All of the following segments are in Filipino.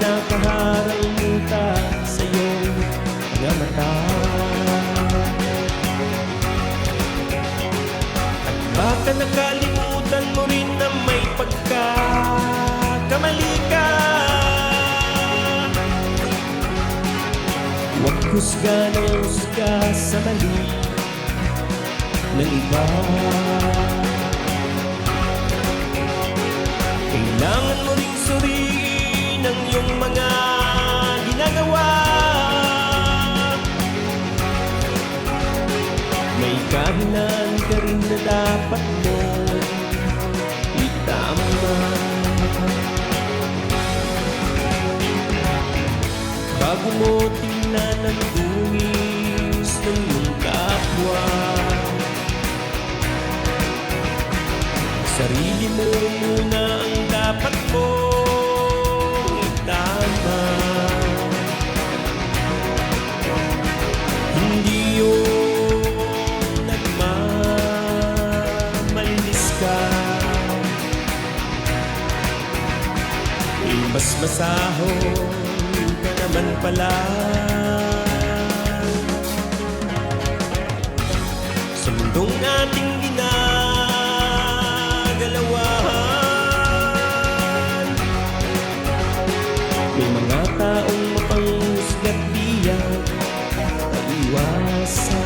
nakaharang muta sa iyong mga mata. At baka nakalimutan mo rin na may pagkakamali ka. Huwag husga ng husga sa mali ng iba. Kailangan mo ring suriin ang iyong mga ginagawa. May kahinaan ka rin na dapat mo itama. Bago mo tingnan ang buwis ng iyong kapwa, sarili mo muna ang dapat mong itama. Hindi yung nagmamalinis ka, mas masahol ka naman pala. Sa mundong ating ginagalawan, may mga taong mapanghusgat diyan maiwasan.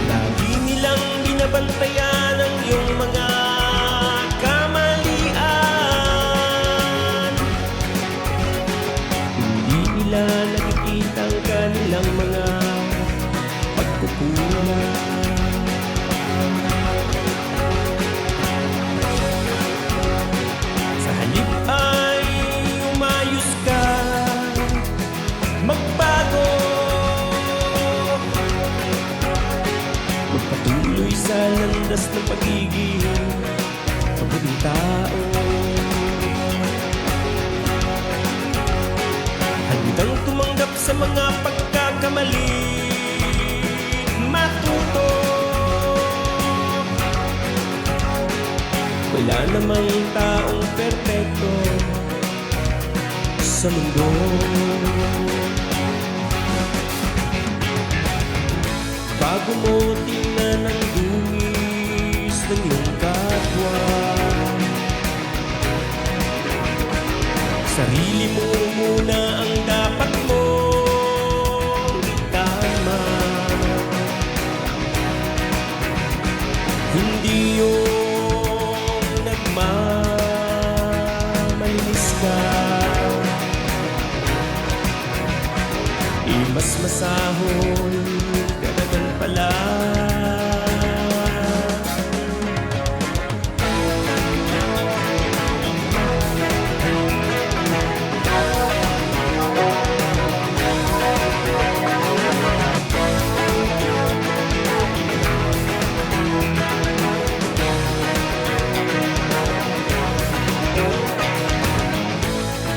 Lagi nilang binabantayan ang iyong mga kamalian. Hindi nila nakikita ang kanilang mga pagkukulang. Sa halip ay umayos ka, magbago, magpatuloy sa landas ng pagiging mabuting tao. Handang tumanggap sa mga pagkakamali, matuto. Wala namang taong perpekto sa mundo. Bago mo tingnan ang dungis ng iyong kapwa, sarili mo muna ang dapat mong itama. Hindi yung nagmamalinis ka, mas masahol ka naman pala.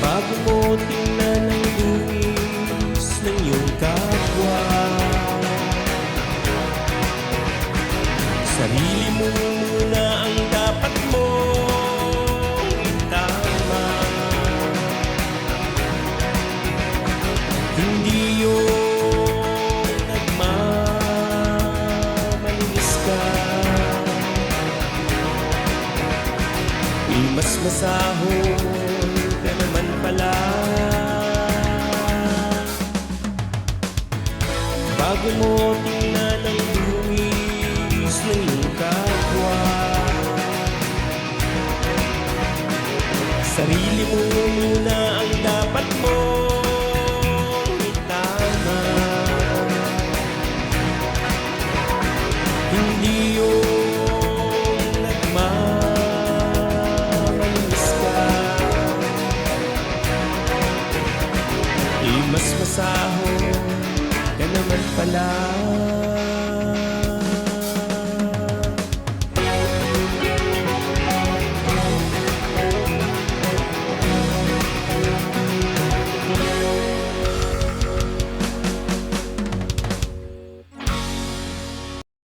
Bago mo tingnan ang dungis ng iyong kapwa, sarili mo muna ang dapat mong itama. Hindi yung nagmamalinis ka, mas masahol ka naman pala. Bago mo tingnan ang dungis ng iyong kapwa, sarili mo muna ang dapat mong itama. Hindi yung nagmamalinis ka, mas masahol ka naman pala.